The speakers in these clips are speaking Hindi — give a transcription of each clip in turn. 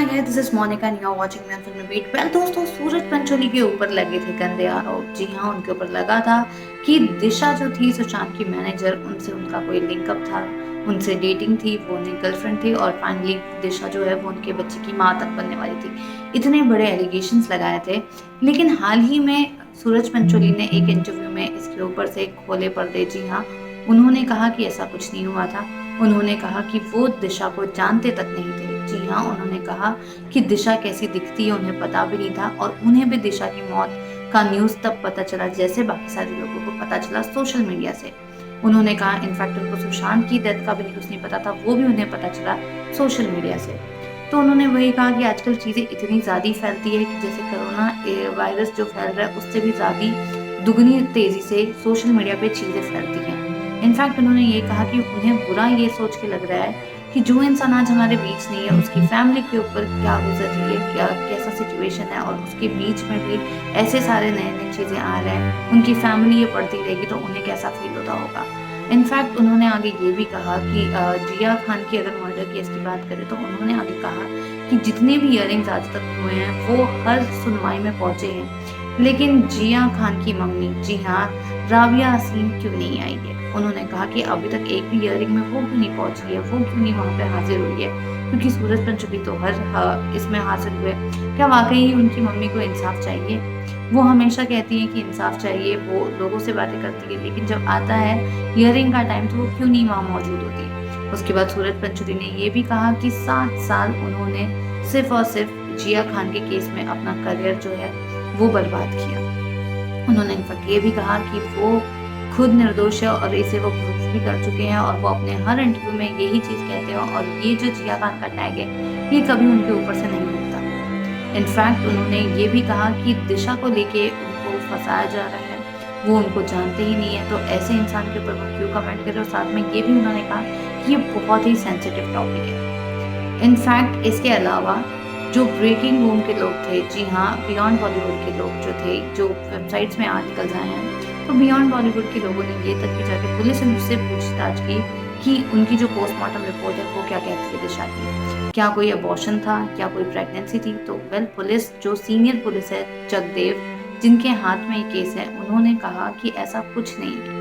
guys, this is Monica and you're watching me on Filmy Beat। Well दोस्तों, सूरज पंचोली के ऊपर लगे थे गंदे आरोप। जी हाँ, उनके ऊपर लगा था कि दिशा जो थी सुशांत की मैनेजर, उनसे उनका कोई लिंकअप था, उनसे डेटिंग थी, वो उनकी गर्लफ्रेंड थी और फाइनली दिशा जो है वो उनके बच्चे की माँ तक बनने वाली थी। इतने बड़े एलिगेशंस लगाए थे। लेकिन हाल ही में सूरज पंचोली ने एक इंटरव्यू में इसके ऊपर से खोले पर्दे, जी हाँ, उन्होंने कहा कि ऐसा कुछ नहीं हुआ था। उन्होंने कहा कि वो दिशा को जानते तक नहीं थे। जी हाँ, उन्होंने कहा कि दिशा कैसी दिखती है उन्हें पता भी नहीं था और उन्हें भी दिशा की मौत का न्यूज़ तब पता चला जैसे बाकी सारे लोगों को पता चला सोशल मीडिया से। उन्होंने कहा इनफैक्ट उनको सुशांत की डेथ का भी न्यूज़ नहीं पता था, वो भी उन्हें पता चला सोशल मीडिया से। तो उन्होंने वही कहा कि आजकल चीज़ें इतनी ज़्यादा फैलती है कि जैसे कोरोना वायरस जो फैल रहा है उससे भी ज़्यादा दुगनी तेज़ी से सोशल मीडिया पे चीज़ें फैलती हैं। इनफैक्ट उन्होंने ये कहा कि उन्हें बुरा ये सोच के लग रहा है कि जो इंसान आज हमारे बीच नहीं है उसकी फैमिली के ऊपर क्या गुजर रही है, क्या कैसा सिचुएशन है और उसके बीच में भी ऐसे सारे नए नए चीज़ें आ रहे हैं, उनकी फैमिली ये पढ़ती रहेगी तो उन्हें कैसा फील होता होगा। इनफैक्ट उन्होंने आगे ये भी कहा कि जिया खान की अगर मर्डर केस की बात करें तो उन्होंने आगे कहा कि जितने भी इयरिंग्स आज तक हुए हैं वो हर सुनवाई में पहुंचे हैं, लेकिन जिया खान की मम्मी, जी हाँ, राबिया हसीन क्यों नहीं आई है। उन्होंने कहा कि अभी तक एक भी इयरिंग में वो क्यों नहीं पहुंची है, वो क्यों नहीं वहाँ पे हाजिर हुई है, क्योंकि सूरज पंचोली तो हर इसमें हाजिर हुए। क्या वाकई ही उनकी मम्मी को इंसाफ चाहिए? वो हमेशा कहती है कि इंसाफ चाहिए, वो लोगों से बातें करती है, लेकिन जब आता है हियरिंग का टाइम तो वो क्यों नहीं वहाँ मौजूद होती। उसके बाद सूरज पंचोली ने ये भी कहा कि 7 साल उन्होंने सिर्फ और सिर्फ जिया खान के केस में अपना करियर जो है वो बर्बाद किया। उन्होंने इनफैक्ट ये भी कहा कि वो खुद निर्दोष है और इसे वो प्रूफ भी कर चुके हैं और वो अपने हर इंटरव्यू में यही चीज़ कहते हैं और ये जो जिया खान का टैग है ये कभी उनके ऊपर से नहीं उठता। इनफैक्ट उन्होंने ये भी कहा कि दिशा को लेके उनको फंसाया जा रहा है, वो उनको जानते ही नहीं है, तो ऐसे इंसान के ऊपर वो क्यों कमेंट करे। और साथ में ये भी उन्होंने कहा कि ये बहुत ही सेंसिटिव टॉपिक है। इनफैक्ट इसके अलावा जो ब्रेकिंग रूम के लोग थे, जी हाँ, बियॉन्ड बॉलीवुड के लोग जो थे, जो वेबसाइट्स में आर्टिकल्स आए हैं, तो बियॉन्ड बॉलीवुड के लोगों ने ये तक भी जाके पुलिस से पूछताछ की कि उनकी जो पोस्टमार्टम रिपोर्ट है वो क्या कहती है दिशा की, क्या कोई अबॉर्शन था, क्या कोई प्रेगनेंसी थी। तो वेल, पुलिस जो सीनियर पुलिस है जगदेव, जिनके हाथ में ये केस है, उन्होंने कहा कि ऐसा कुछ नहीं है।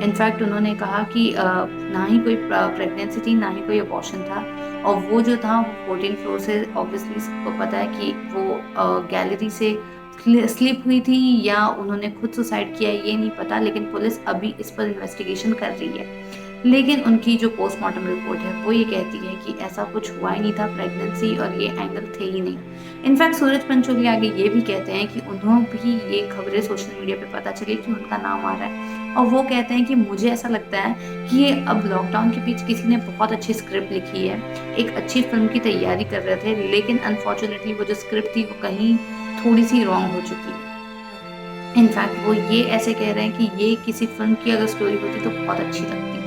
इनफैक्ट उन्होंने कहा कि ना ही कोई प्रेगनेंसी थी, ना ही कोई अबॉर्शन था, और वो जो था वो 14 फ्लोर से, ऑब्वियसली सबको पता है कि वो गैलरी से स्लिप हुई थी या उन्होंने खुद सुसाइड किया, ये नहीं पता, लेकिन पुलिस अभी इस पर इन्वेस्टिगेशन कर रही है। लेकिन उनकी जो पोस्टमार्टम रिपोर्ट है वो ये कहती है कि ऐसा कुछ हुआ ही नहीं था, प्रेगनेंसी और ये एंगल थे ही नहीं। इनफैक्ट सूरज पंचोली आगे ये भी कहते हैं कि उन्होंने भी ये खबरें सोशल मीडिया पे पता चली कि उनका नाम आ रहा है, और वो कहते हैं कि मुझे ऐसा लगता है कि ये अब लॉकडाउन के बीच किसी ने बहुत अच्छी स्क्रिप्ट लिखी है, एक अच्छी फिल्म की तैयारी कर रहे थे, लेकिन अनफॉर्चुनेटली वो जो स्क्रिप्ट थी वो कहीं थोड़ी सी रॉन्ग हो चुकी है। इनफैक्ट वो ये ऐसे कह रहे हैं कि ये किसी फिल्म की अगर स्टोरी होती तो बहुत अच्छी लगती।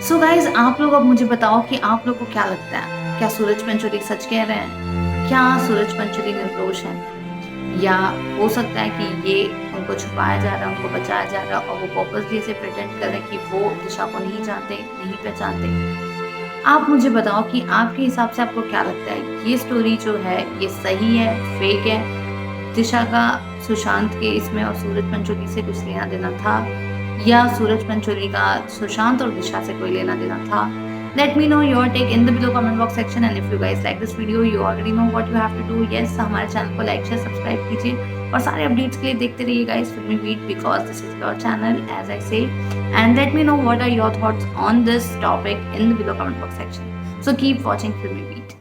सो गाइज, आप लोग अब मुझे बताओ कि आप लोग को क्या लगता है, क्या सूरज पंचोली सच कह रहे हैं? क्या सूरज पंचोली निर्दोष है, या हो सकता है कि ये उनको छुपाया जा रहा है, उनको बचाया जा रहा है और वो पर्पसली ऐसे प्रिटेंड कर रहे हैं कि वो दिशा को नहीं जानते, नहीं पहचानते। आप मुझे बताओ कि आपके हिसाब से आपको क्या लगता है, ये स्टोरी जो है ये सही है, फेक है? दिशा का सुशांत के इसमें और सूरज पंचोली से कुछ लेना देना था, या सूरज पंचोली का सुशांत और दिशा से कोई लेना देना था? Let me know your take in the below comment box section, and if you guys like this video, you already know what you have to do. Yes, हमारे चैनल को लाइक शेयर सब्सक्राइब कीजिए और सारे अपडेट्स के लिए देखते रहिए गाइस फिल्मी beat, because this is your channel as I say, and let me know what are your thoughts on this topic in the below comment box section. So keep watching Filmy Beat.